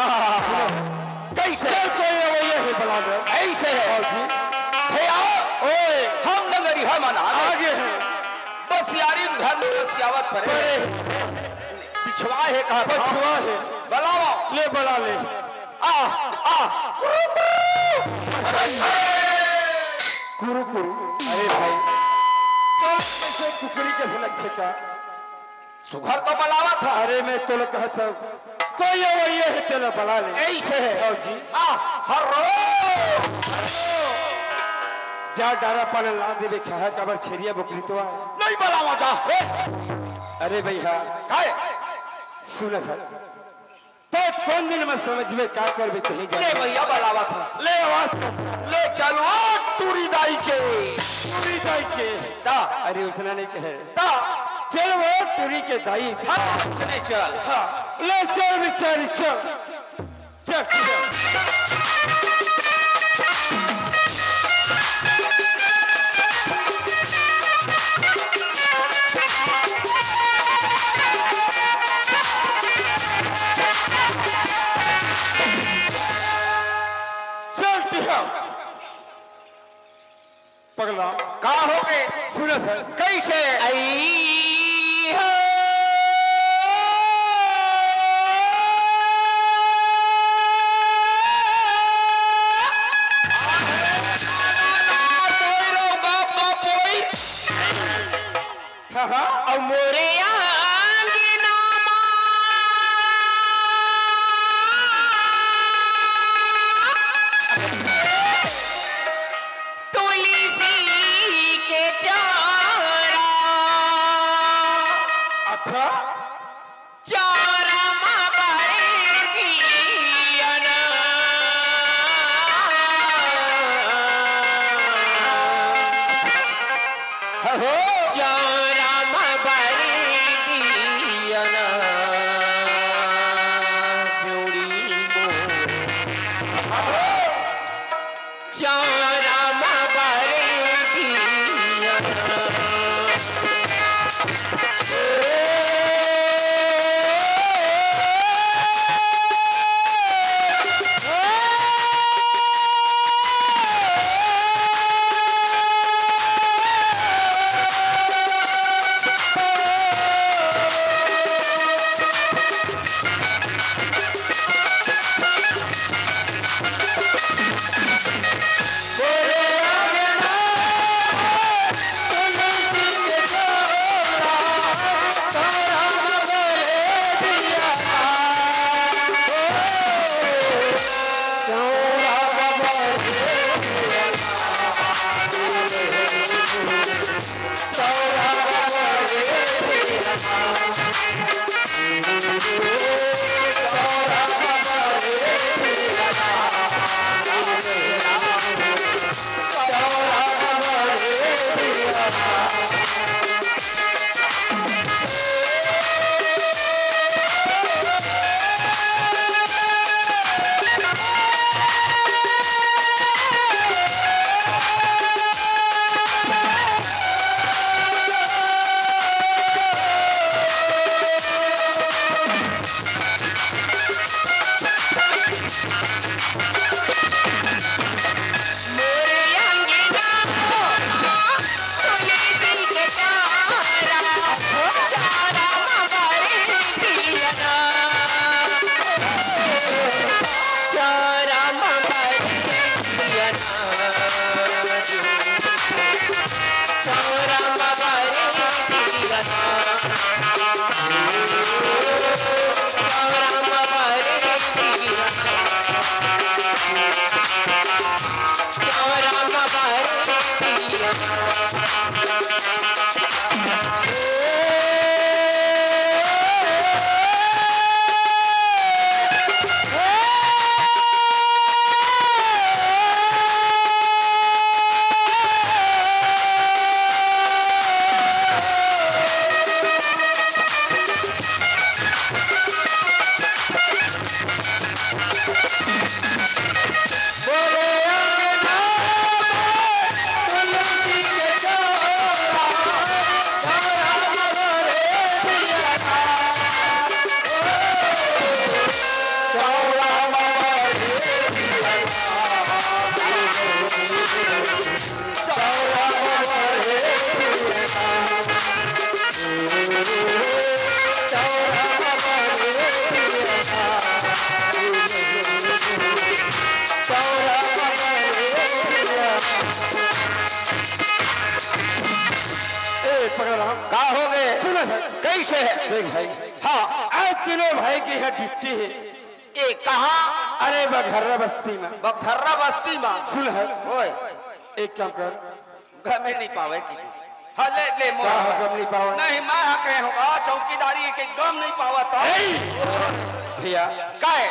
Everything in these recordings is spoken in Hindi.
कैसे कोई रवैया है बला दो ऐसे है जी भैया ओए हम नगरी हम आगे है बस यारी घर में बसियावत परे पिछवा है कहा पछुआ है बलावा ले बला ले आ आ कुरु कुरु अरे भाई तो ऐसे कुकड़ी कैसे लग का सुघर तो बलावा था अरे मैं तो कहा था कोई रवैया है तेरा बला ले ऐसे है जी आ हरो जा डारा पाले ला देवे खा कबर छेरिया बकरी तो आए नहीं बलावा जा अरे भैया काहे सुन सर तो कौन दिन में समझ में क्या कर भी कहीं ले जा भैया बलावा था ले आवाज कर ले चलो टूरी दाई के टूरी दाई के ता अरे उसने नहीं कहे ता चल वो टूरी के दाई से हाँ सुने चल हाँ ले चल बेचारी चल चल पगला का हो गए सुनो सर कैसे आई हो हाँ हाँ और मोरे अच्छा पकड़ रहा हूं। का हो गए? सुनो सर, कैसे है? देख भाई, हाँ, आज तीनों भाई की यहाँ ड्यूटी है। ये कहाँ? अरे बघर्रा बस्ती में। बखर्रा बस्ती में। सुन है, ओए, एक काम कर, गमे नहीं पावे की। हाँ ले ले मोर। का गम नहीं पावा? नहीं मैं हाँ कहे होगा चौकीदारी के गम नहीं पावा था। भैया काय?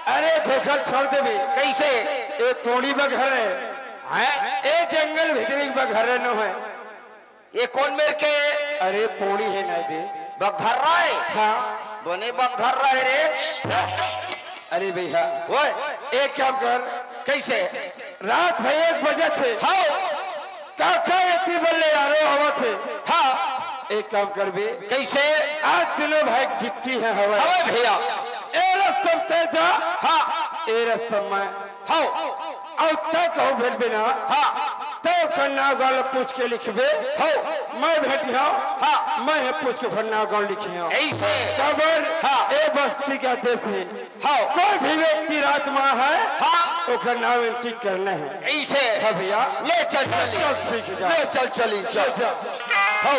अरे धोखर छोड़ दे भी। कैसे? ये कोड़ी बघर है, हैं? ये जंगल भीतर एक बघर न है। ये कौन मेरे के? अरे पोड़ी है ना दे। बगधर्रा है? हाँ। दोने बगधर्रा है रे। अरे भैया ओए, एक काम कर, कैसे? रात भाई 1 बजे थे, हाँ काका इतनी बल्ले यारो हवा थे। हाँ, एक काम कर बे, कैसे? आज तीनों भाई डिप्टी है हवा। हवे भैया। ए रस्तम तेजा, हाँ ए रस्तम में हाँ और तक हो भेट बिना, हाँ तो खन्ना गाल पूछ के लिखबे हो। मैं भेटिया, हाँ मैं है पूछ के फन्ना गाल लिखिया। ऐसे? खबर हाँ। ए बस्ती का देश है, हाँ कोई भी व्यक्ति रात में है, हाँ ओकर नाम एंट्री करना है। ऐसे? हाँ भैया, ले चल चली। चल सीख जा। ले चल चली चल। जा। हो।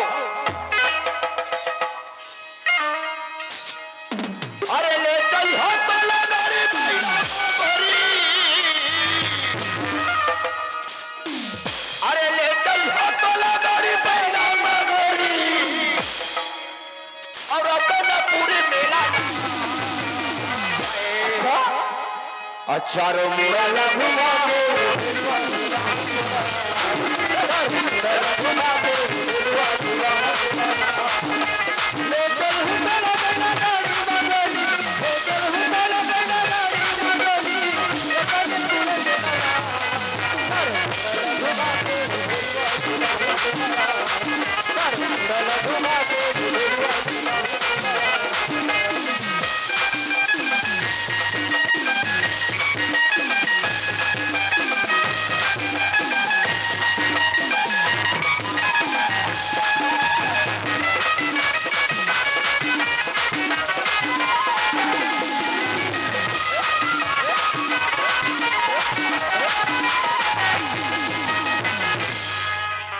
अरे ले चल हो तो लगरी बैना गोरी। अरे ले चल हो तो लगरी बैना गोरी। और अपना पूरे मेला अचारो मेरा घुमा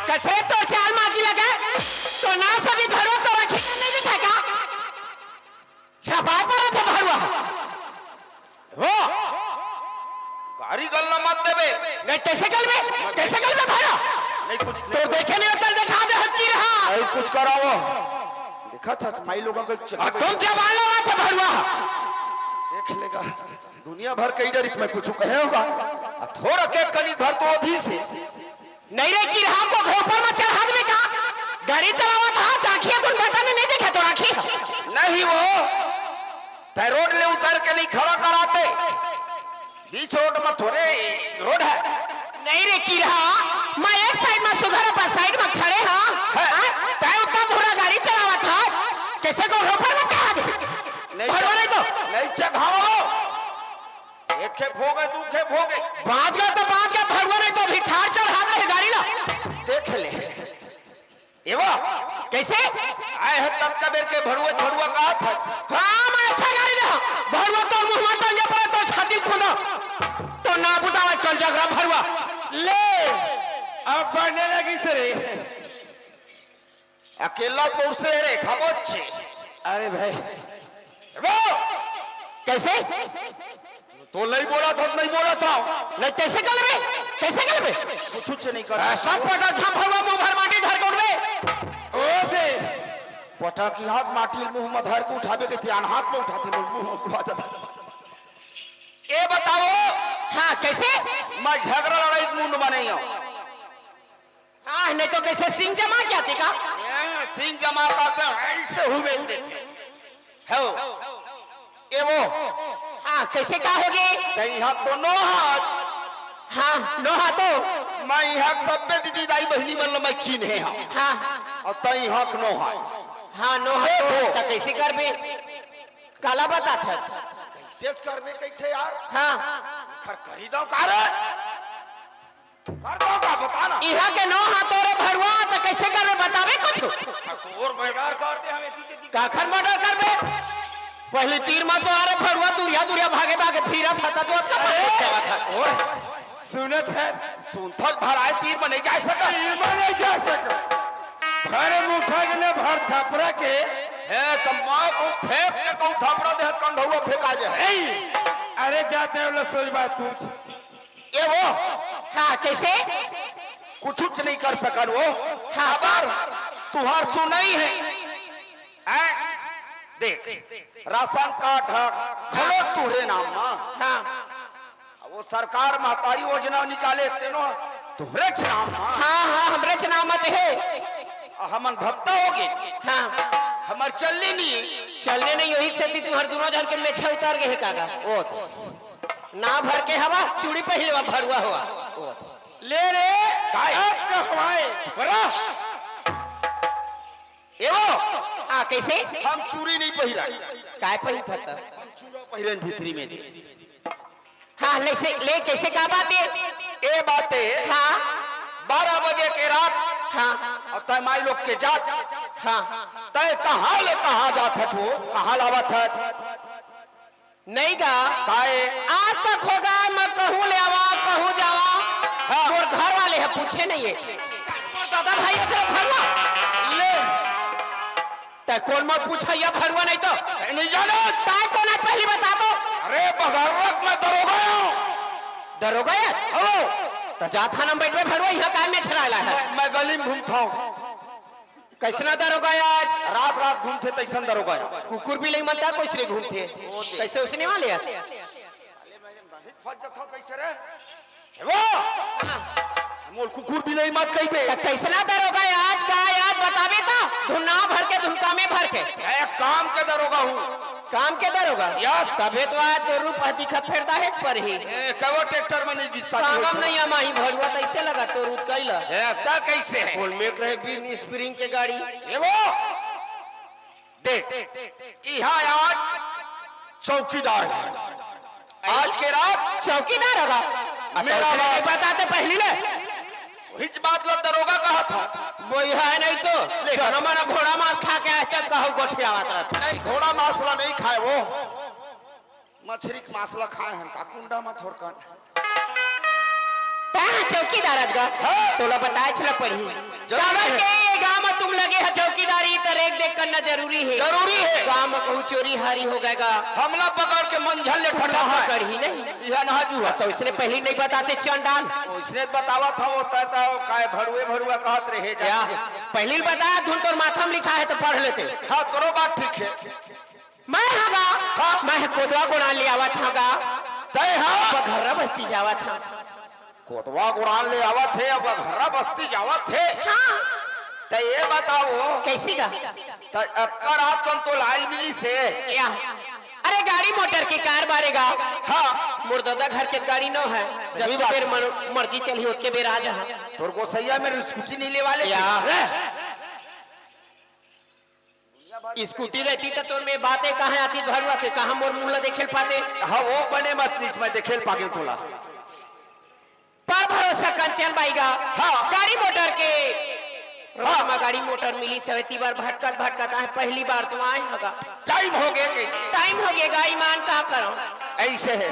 कैसे तो चाल मागी लगा तो ना सभी भरो तो रखी नहीं दिखेगा छपा पर था भरवा हो गाड़ी गलना मत देबे। नहीं कैसे गल में भरा नहीं कुछ तो देखे नहीं होता दिखा दे हक की रहा नहीं कुछ करावो। देखा था माई लोगों को तुम क्या मान लो था भरवा देख लेगा दुनिया भर के इधर इसमें कुछ कहे होगा। थोड़ा के कनी भर तो अधी से नहीं रे की रहा को खोपर में चढ़ा दे का गाड़ी चलावा था ताखिया तुम बटन नहीं देखे तो राखी नहीं वो तय रोड ले उतर के नहीं खड़ा कराते। बीच रोड में थोड़े रोड है। नहीं रे की रहा मैं एक साइड में सुधर पर साइड में खड़े हां तय उतना थोड़ा गाड़ी चलावा था कैसे को खोपर में चढ़ा दे भरवा नहीं तो नहीं चघाओ। एक खेप हो गए दू खेप हो गए बात का भरवा नहीं तो भी ठार चढ़ा दे गाड़ी ना देख ले। एवा कैसे आए है तब का बेर के भड़ुआ भड़ुआ कहा था। हाँ मैं अच्छा गाड़ी ना भरवा तो मुंह में टंगे पड़े तो छाती खोना तो ना बुतावा चल जगरा भरवा ले अब बढ़ने लगी सरे। अकेला पौर से रे खामोश। अरे भाई वो कैसे तो नहीं बोला था नहीं बोला था नहीं कैसे गल में कुछ नहीं कर सब पटा था भरवा मुंह भर माटी धर कर में ओ बे पटा की हाथ माटी मुंह में धर के उठावे के थे हाथ में उठाते मुंह में उठा था। ये बताओ हाँ कैसे मैं झगड़ा लड़ाई मुंड में नहीं हूं। हाँ नहीं तो कैसे सिंह जमा क्या थी का सिंह जमा करते ऐसे हुए देते हो। ये वो हाँ कैसे का होगी कहीं हाथ तो नो हाथ। हाँ नो हाँ तो मैं यहाँ सब में दीदी दाई बहनी मतलब मैं चीन है हाँ और तई हक नो हाथ। हाँ नो हाँ तो कैसे कर भी काला बता था कैसे करवे कैसे यार। हाँ खर खरीदो कार कर दो का बताना। यहाँ के नो हाँ तोरे भरवा तो कैसे कर बे बतावे कुछ और बेकार कर दे हमें दीदी काखर मर्डर कर बे पहले तीर में तो आ रहे भरवा दूरिया भागे फिरा था तो और सुनत है सुनथल भराए तीर में नहीं जा सका। नहीं जा सका अरे मुठा के ने भर थपरा के हे तम्मा को फेंक के कहूं थापड़ा दे कंधौआ फेंका जे है ए अरे जाते वाला सोच बात पूछ ये वो हाँ कैसे कुछ नहीं कर सकन वो खबर तुहार सुनाई है हैं? देख राशन कार्ड खलो तुहरे नाम में हाँ वो सरकार महतारी योजना निकाले तेनो तुहरे नाम में हाँ हाँ हमरे चुनाव मत है हमन भत्ता होगे हाँ हमार चलने नहीं चलने नहीं यही से तू हर दोनों जन के मेछा उतार के है कागा ओ ना भर के हवा चूड़ी पहले हुआ भरुआ हुआ ले रे काय? अब कहवाए बरा एवो हाँ कैसे हम चूड़ी नहीं पहिरा काय पहिन था तब हम चूड़ा पहिरन भीतरी में दे हाँ ले कैसे का बात है ए बाते हाँ 12 बजे के रात हाँ और तय माई लोग के जात हाँ तय कहाँ ले कहाँ जात है छो कहाँ लावत है नहीं का काए आज तक होगा मैं कहूँ ले आवा कहूँ जावा हाँ। और घर वाले है पूछे नहीं है दादा भाई अच्छा भरवा ले तो कौन मत पूछा या भरवा नहीं तो नहीं जाना ताय तो ना पहले बता दो अरे बगरक में दरोगा हूँ दरोगा है हेलो तो जा थाना बैठ में भरवा यहाँ काम में छड़ाला है मैं गली में घूमता हूँ कैसना दरोगा आज रात रात घूमते तैसन दरोगा कुकुर भी नहीं मनता कोई से घूमते कैसे उसने वाले है फंस जाता कैसे रे वो मोल कुकुर भी नहीं मत कही पे कैसना दरोगा आज का याद बतावे ता धुना भर के धुनका में भर के एक काम के दरोगा हूँ काम के दरोगा यस। सभे तो आज तो रूप दिखत फिरता है पर ही कहो ट्रैक्टर में नहीं गिस्सा सागम नहीं हमारी भरुआ कैसे लगा तो रूत कैला ता कैसे है फुल में रहे बिन स्प्रिंग के गाड़ी ये वो देख यहाँ आज चौकीदार है आज के रात चौकीदार होगा मेरा बाप बताते पहली ले हिच बात लो दरोगा कहा था वो है नहीं तो घोड़ा माना घोड़ा मांस खा के आके कहो गोठिया आवत नहीं घोड़ा मासला नहीं खाए वो मछली का मासला खाए हैं का कुंडा में थोड़कन चौकीदार तोला बताए चला पढ़ी के गांव में तुम लगे है चौकीदारी तो रेख देख करना जरूरी है गांव में कहूँ चोरी हारी हो गएगा हमला पकड़ के मंझल ले फटा है कर ही नहीं यह नाजू है तो इसने पहले नहीं बताते चंडाल उसने बतावा था वो तय काय भरुआ कहत रहे जा पहले बताया धुन तो माथा में लिखा है तो पढ़ लेते हाँ करो बात ठीक है मैं हाँ मैं कोदवा गुणा ले आवा था तय हाँ घर बस्ती जावा था कोतवा गुड़ान ले आवा थे अब घरा बस्ती जावा थे हाँ तो ये बताओ कैसी का अक्का रात कौन तो लाल मिली से या अरे गाड़ी मोटर की कार बारेगा हाँ मुर्दादा घर के गाड़ी न है जब फिर मर्जी चली उसके बेर आ जा तोर को सैया मेरी स्कूटी नहीं ले वाले या स्कूटी रहती तो तोर में बातें कहाँ आती भरुआ के कहाँ मोर मुंह देखे पाते हाँ वो बने मत लीच मैं देखे पागे तोला पर भरोसा कंचन बाईगा हाँ गाड़ी मोटर के हाँ गाड़ी मोटर मिली सवेती बार भटकत है पहली बार तो आए होगा टाइम हो गए टाइम हो गया गाड़ी मान कहा करो ऐसे है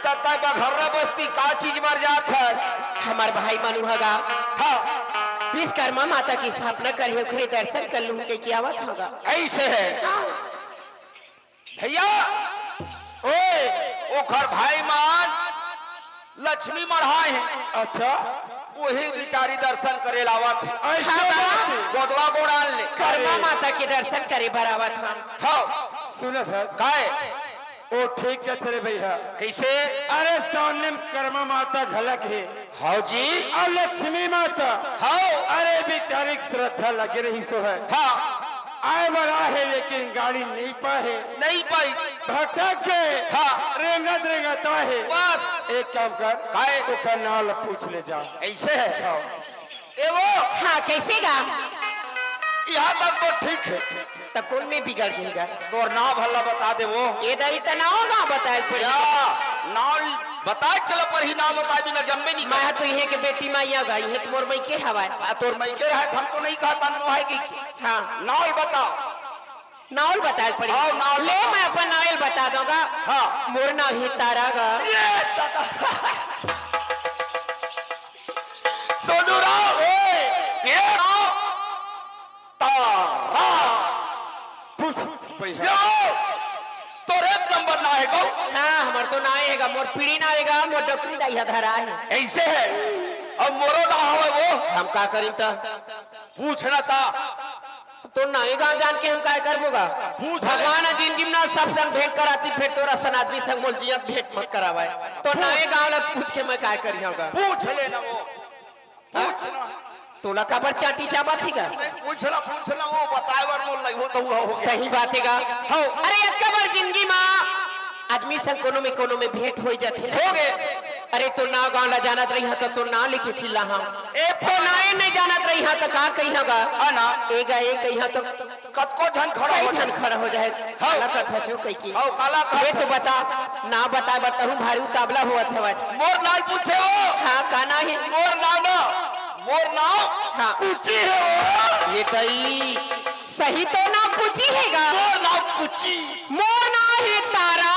घर्रा बस्ती का चीज मर जात है हमार भाई मानू होगा हाँ विश्वकर्मा माता की स्थापना करी ओखरे दर्शन कर लूं के किया आवत होगा ऐसे है भैया ओ घर भाई मान लक्ष्मी मढ़ाए हैं अच्छा वही बिचारी दर्शन करे लावत गोदवा गोड़ान ले कर्मा माता के दर्शन करे बरावत हम हाँ सुनो सर काय ओ ठीक है चले भैया कैसे अरे सामने में कर्मा माता झलक है हाँ जी और लक्ष्मी माता हाँ अरे बेचारी की श्रद्धा लगे रही सो है हाँ आए बड़ा है लेकिन गाड़ी नहीं पाए नहीं पाई भटक के हाँ रेंगत है बस एक काम कर काय ओखा नाल पूछ ले जा ऐसे है ए वो हाँ कैसे गा यहाँ तक तो ठीक है तो कौन में बिगड़ गएगा तोर नाम भला बता दे वो ये दही तो ना होगा बताए फिर या नाम बताए चलो पर ही नाम बता बिना जम्मे नहीं मैं तो ये के बेटी माइया गई है तुम्हार मई के हवाए तोर मई के रहे हमको नहीं कहा तन है की हाँ नाल बताओ नावल बताए पड़ी हाँ, नावल ले बताओ। मैं अपन नावल बता दूंगा हाँ मोर नाव ही तारा गा सोनू राव ये राव तारा पूछ भैया यो तोर एक नंबर ना है गौ हाँ हमर तो ना आएगा मोर पीढ़ी ना आएगा मोर डॉक्टरी दैया धरा है ऐसे है अब मोरो ना हो वो हम का करी तो पूछना था तो नए गाँव जान के हम काय करबोगा पूछ भगवान जिंदगी में ना सब संग भेंट कराती फिर तोरा सन आदमी संग बोल जिया भेंट मत करावाए तो नए गाँव ना पूछ के मैं काय करी होगा पूछ लेना वो पूछना तोला का पर चाटी चाबा थी का नहीं पूछना वो बताए वर मोल लग हो तो हुआ हो गया सही बात है का हो अरे एक बार जिंदगी में आदमी संग कोनो में भेंट हो जाते हो गए अरे तो ना गाँव ला जानत रही तो तू ना लिखे चिल्ला हम ए तो नाए नहीं जानत रही तो का कही होगा आना एगा एक कही तो कतको झन खड़ा कई हो जन खड़ा हो जाए हाँ। काला कथा छो कई की हाउ काला ये था तो बता ना बता बताऊं भारी उतावला हुआ था आज मोर लाल पूछे हो हाँ काना है मोर नाम मोर नाम हाँ। कुची है वो ये तई सही तो ना कुछ ही हैगा मोर नाम कुची मोर ना है तारा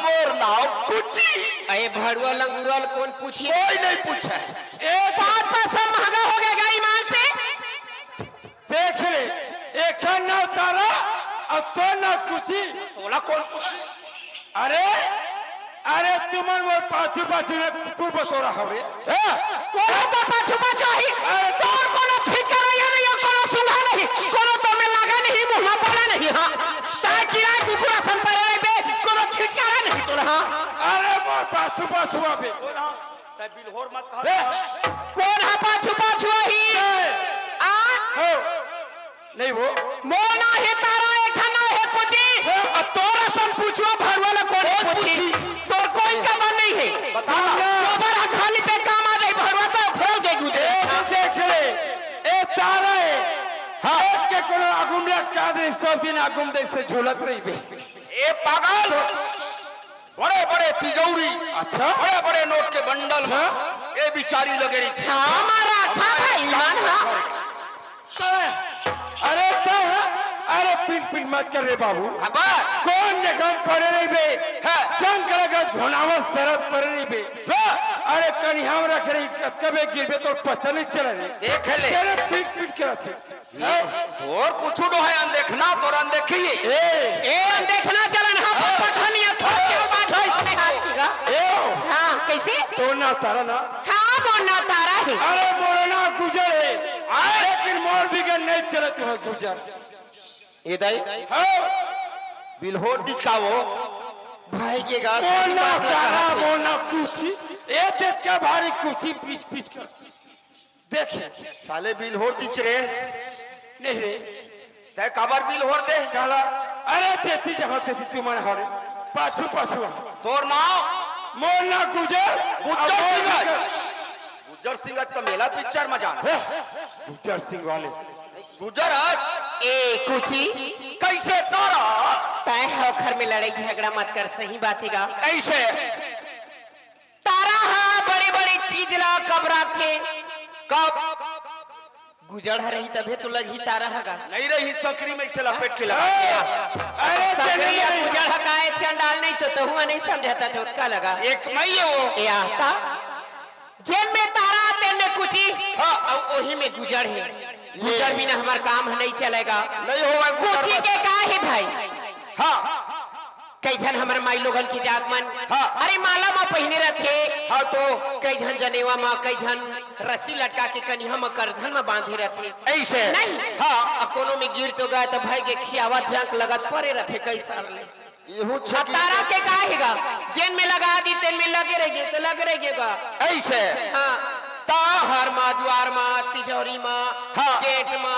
मोर नाम कुची अरे भड़ुआ लंगुरल कौन पूछी कोई नहीं पूछा एक बात पर सब महंगा हो गया गाई मां से देख ले एक ना तारा और तो ना कुची तोला कौन पूछी अरे अरे तुमन वो पाछू पाछू ने कुकुर बतोरा हवे कोनो तो पाछू पाछू ही तोर कोनो ठीक कर या नहीं कोनो सुना नहीं कोनो तो में लगा नहीं मुंह में पड़ा नहीं हां ता किराए कुकुर सन पर रे बे कोनो ठीक कर नहीं तोर हां अरे वो पाछू पाछू आवे कौन हां ते बिलहोर मत कह कौन है पाछू पाछू ही आ हो नहीं वो मोना है तारा एक ना है कुची और तोरा सन पूछो भरवाला कौन पूछी तोर कोई खबर नहीं है बता गोबर खाली पे काम आ गई भरवा तो खोल दे गुदे देख ले ए तारा है हाँ के कोनो अगुम का दे सब दिन अगुम दे से झूलत रही बे ए पागल बड़े बड़े तिजौरी अच्छा बड़े बड़े नोट के बंडल में हाँ? ए बिचारी लगे रही थी हमारा था भाई ईमान हां अरे अरे पिट पिट मत कर रे बाबू खबर कौन जगह पड़े नहीं बे है जंग करेगा घोनावा सरद पड़े नहीं बे अरे कनी हम रख रही कबे गिरबे तो पता नहीं चला रे देख ले तेरे पिट पिट कर थे तोर कुछ तो है अनदेखना तोर अनदेखी ए देखना चलन हां पठानिया थोक के बात है इसमें हाथ छिगा हां कैसे तो ना तारा ना हां मोना तारा है अरे मोरना गुजर है लेकिन मोर बिगड़ नहीं चले तू गुजर ये दाई बिलहोर दिच का वो भाई के गा मोना तारा मोना कुची ए देख के भारी कुची पीछ पीछ कर देखे साले बिलहोर दिच रे नहीं रे ते कबर बिलहोर दे काला अरे तेती जहाँ तेती तुम्हारे हरे पाछू पाछू तोर नाम मोना गुजर गुज्जर सिंह गुज्जर सिंह तो मेला पिक्चर में जाना गुजर सिंह वाले गुज्जर ए कुची कैसे तारा तय है घर में लड़ाई झगड़ा मत कर सही बात है गा ऐसे तारा हां बड़े बड़े चीज ला कब रखे कब गुजर रही तबे तो लगी तारा हगा नहीं रही सकरी में इसे लपेट के लगा अरे सकरिया गुजर हकाए चंडाल नहीं तो हुआ नहीं समझता चोटका लगा एक नहीं है वो ए आता जेन में तारा तेन में कुची हाँ। और वही में गुजर है गुजर बिना हमार काम नहीं चलेगा नहीं होगा कुची के का है भाई हाँ कई जन हमारे माई लोगन की जात मन हाँ। अरे माला में पहने रखे हाँ तो कई जन जनेवा में कई जन रस्सी लटका के कनिया में करधन में बांधे रखे ऐसे नहीं हाँ अब कोनो में गिर तो गए तो भाई के खियावा जंक लगत पड़े रखे कई साल ले यहू तारा के का हैगा जेन में लगा दी तेन में लगे रहेगे तो लग रहेगा ऐसे हाँ ता हर मा द्वार मा तिजोरी मा हाँ। गेट मा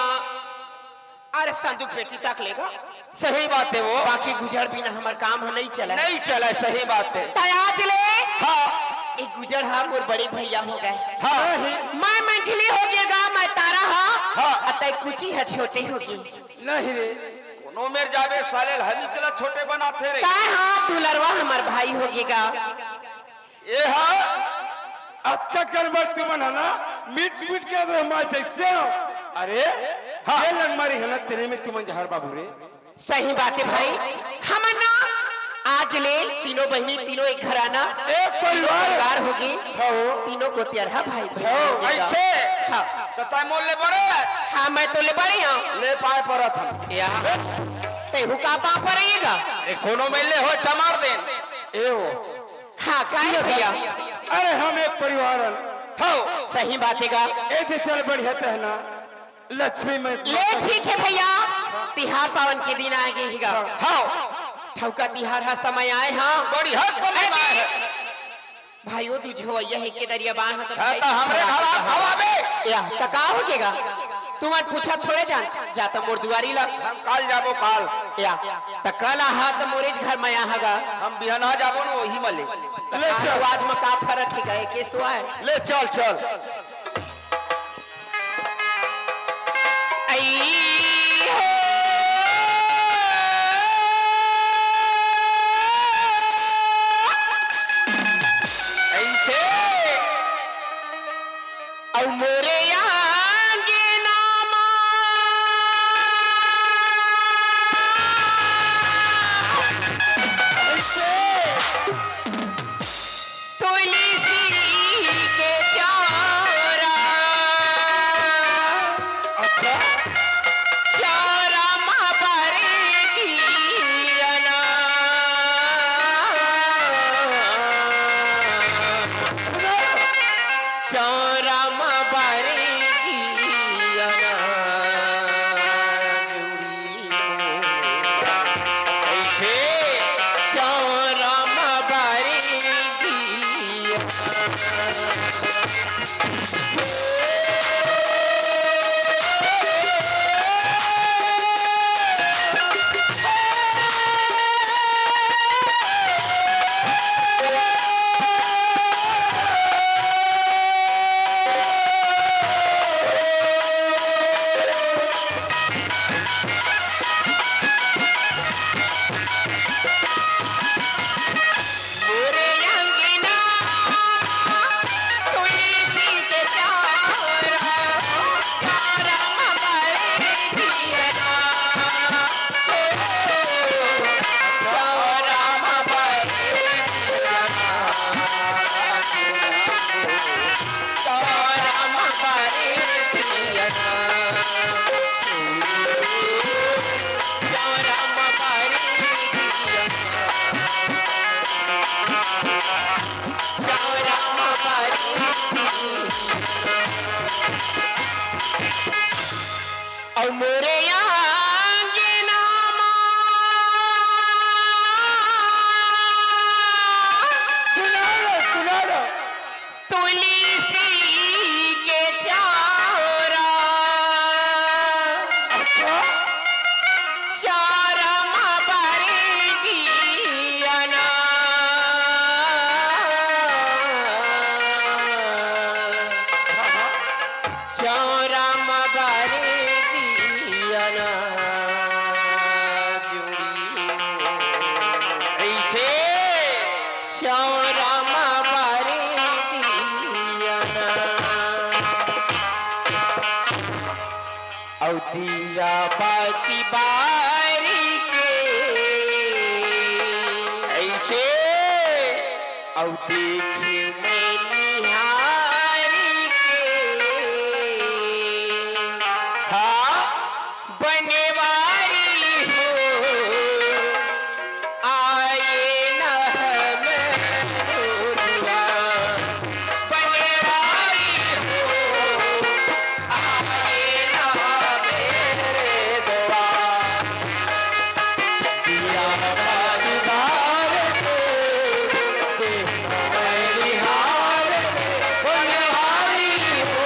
अरे संदूक पेटी तक लेगा सही बात है वो बाकी गुजर बिना हमार काम नहीं चला नहीं चला सही बात है तयाज ले हाँ एक गुजर हाँ मोर बड़े भैया हो गए हाँ मैं मंझली हो गएगा मैं तारा हाँ हाँ। अतः कुची है छोटी होगी नहीं रे कोनो मेर जावे साले हमी चला छोटे बनाते रे का हाँ दुलरवा हमार भाई हो गएगा ये हाँ अच्छा करबर तुम ना मीट मीट के अगर मार कैसे हो अरे हाँ ये लग मारी है ना तेरे में तुम जहर बाबू रे सही बात है भाई हम ना आज ले तीनों बहनी तीनों एक घराना एक परिवार परिवार होगी हो तीनों को तेरह भाई हो ऐसे हाँ तो तय मोल ले बड़े हाँ मैं तो ले पड़ी हूँ ले पाए परत हम या ते हुका पा पड़ेगा ए कोनो में ले हो टमार दे एओ हाँ काहे भैया अरे हम एक परिवार हन। हो सही बात है गा ऐसे चल बढ़िया तहना लक्ष्मी में ले ठीक है भैया तिहार पावन के दिन आएंगे ही गा हाँ ठौका तिहार हा समय आए हाँ बड़ी हद समय में है भाइयों तुझे यही के दरिया बांध तो है तो हमरे घर आ खवाबे या का हो गेगा तुम आज पूछा थोड़े जान जा तो मोर दुआरी लग हम काल जाबो काल या त कल हा तो मोरे घर में आहागा हम बिहना जाबो न वही में ले ले चल। आज में का फर्क है गए केस तो आए ले चल चल आई ऐसे औ मोरे आगे नामा तुलसी के चारा अच्छा चारा माँ बरेगी चारा माँ बरेगी ऐसे चारा माँ बरेगी मोरे अंगना तुलसी के चारा चारा माँ बरेगी चारा माँ बरेगी चारा माँ बरेगी चारा माँ और मोरे आगे नामा सुना लो तुलसी के चारा चारा माँ बरेगी चारा माँ बरेगी ऐसे चारा माँ बरेगी औ दिया बाती बारी के ऐसे औ देखी मैं निहारी के हाँ बनवारी हो आए न हमरोया बनवारी हो आए न मेरे दुआ दिया बारी बार को देखना मैं निहार बनवारी हो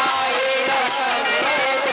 आए न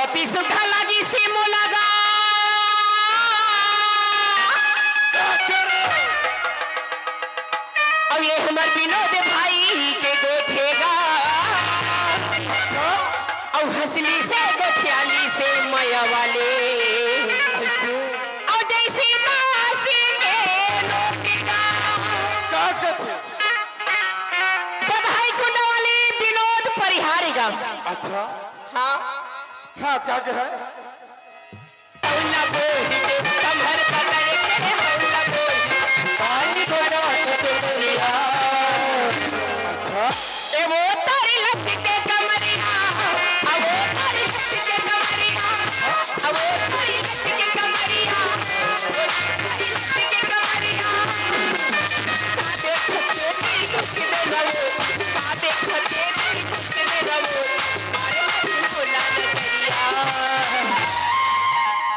अति सुखा लगी सिमो लगा अब ये हमर विनोद भाई के गोठेगा और हंसली से गोठियाली से माया वाले और जैसी दासी के लोकेगा का कहते? बधाई कुंड वाले विनोद परिहारेगा। अच्छा हाँ हाँ क्या कहे? हौला बोल कमर पकड़ के हौला बोल पानी थोड़ा चुरिया अच्छा ए वो तारी लचके कमरिया आ वो तारी लचके कमरिया आ वो तारी लचके कमरिया वो तारी लचके कमरिया ताते खचे कुछ दे रवो ताते खचे कुछ दे रवो मारे बोला नजरिया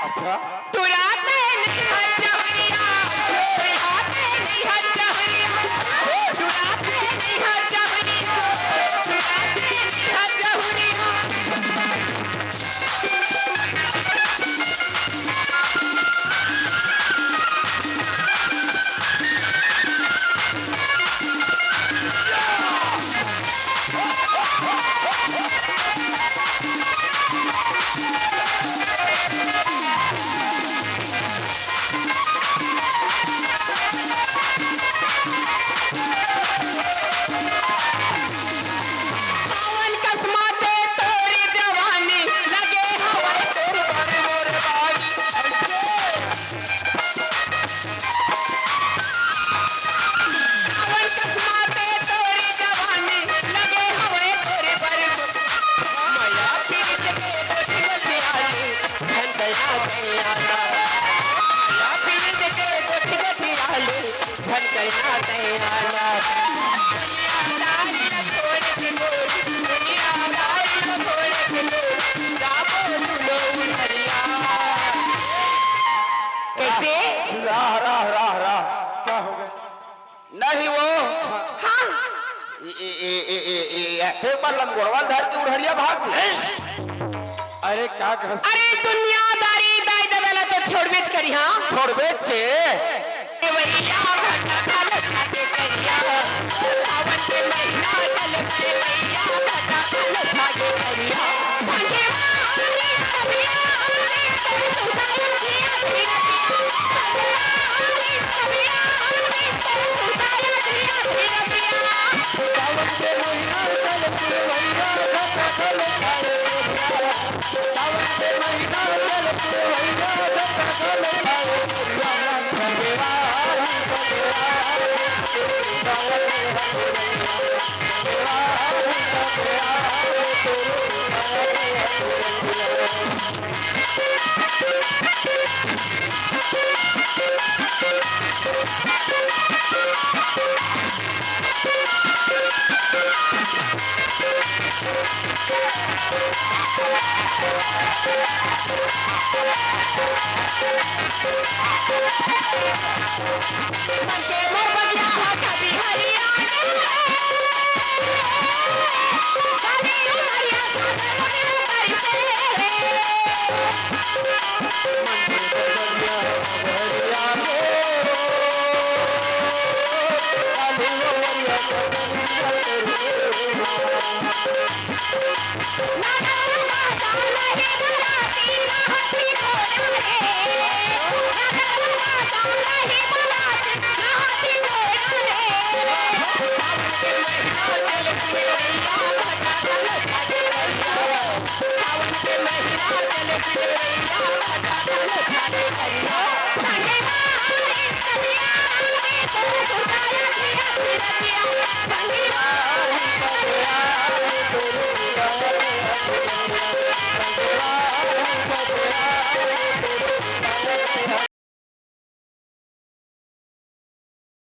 अच्छा तुराते नहीं हजरिया तुराते नहीं हजरिया तुराते नहीं हजरिया तुराते नहीं हजरिया सावन कसमाते तोरी जवानी लगे हवा तोर पर मोर बानी सावन कसमाते तोरी जवानी लगे हवा तोर पर माया पीर के गोटी गोटियाली झंडया तैयारा माया पीर के गोटी गोटियाली झंडया तैयारा कैसे राह राह राह राह क्या हो गया? नहीं वो हाँ एक बार लंगोड़वाल धर के उड़हरिया भाग गए। अरे क्या कह? अरे दुनियादारी दाई दवेला तो छोड़ बेच करी हाँ छोड़ बेचे ए भैया घटा डाल खाके करिया सावन के महीना चल के भैया घटा डाल खाके करिया संगे वाली कबिया कभी सुताया दिया दिया कबिया कभी सुताया दिया दिया सावन के महीना चल के भैया घटा चल खाए सावन के महीना चल के भैया घटा चल खाए बनके वो बगिया कभी हरियाणा कभी उमरिया